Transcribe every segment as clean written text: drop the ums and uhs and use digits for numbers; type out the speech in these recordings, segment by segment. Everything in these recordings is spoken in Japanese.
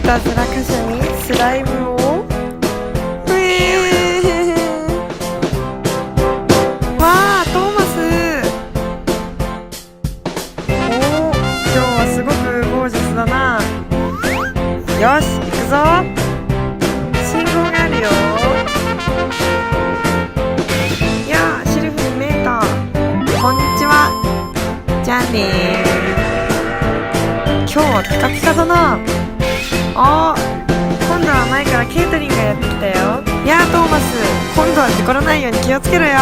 たずら箇所にスライムをわあ、トーマス。今日はすごくゴージャスだな。よし、行くぞ。信号があるよ。いやー、シルフに見えた。こんにちは。じゃあねー。今日はピカピカだな。今度は前からケイトリンがやってきたよ。やあトーマス、今度は事故らないように気をつけろよ。分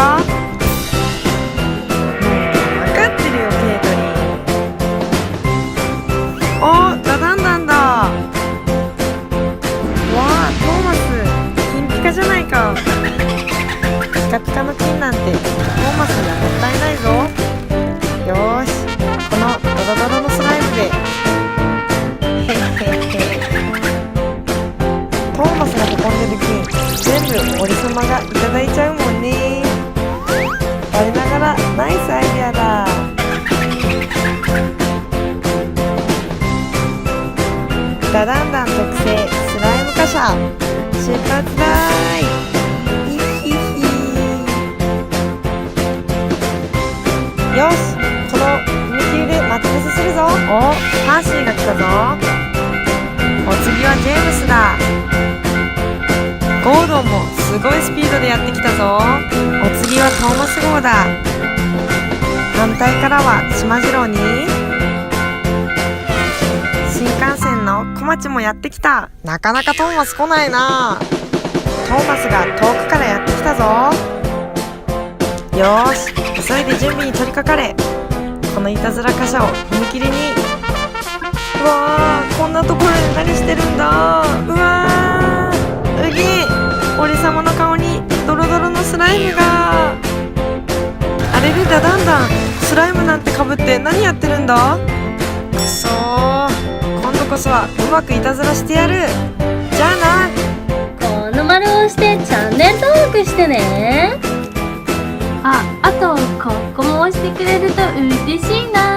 かってるよケイトリン。ダダンダンだ。わあトーマス、金ピカじゃないか。ピカピカの金なんてトーマスにはもったいないぞ。よーし、このドロドロのスライムでトーマスが運んでる金全部俺様がいただいちゃうもんね。我ながらナイスアイデアだ。ダダンダン特製スライム貨車出発だーい。ヒヒヒ。よし、この踏切で待ち伏せするぞ。ハーシーが来たぞ。お次はジェームスだ。ゴードンもすごいスピードでやってきたぞ。お次はトーマス号だ。反対からは島次郎に新幹線の小町もやってきた。なかなかトーマス来ないな。トーマスが遠くからやってきたぞ。よーし、急いで準備に取り掛かれ。このいたずら貨車を踏切に。うわー、こんなところで何してるんだ。うわー、うぎー、俺様の顔にドロドロのスライムが。あれれだだんだん、スライムなんてかぶって何やってるんだ。くそー、今度こそはうまくいたずらしてやる。じゃあな。この丸を押してチャンネル登録してね。あとここも押してくれると嬉しいな。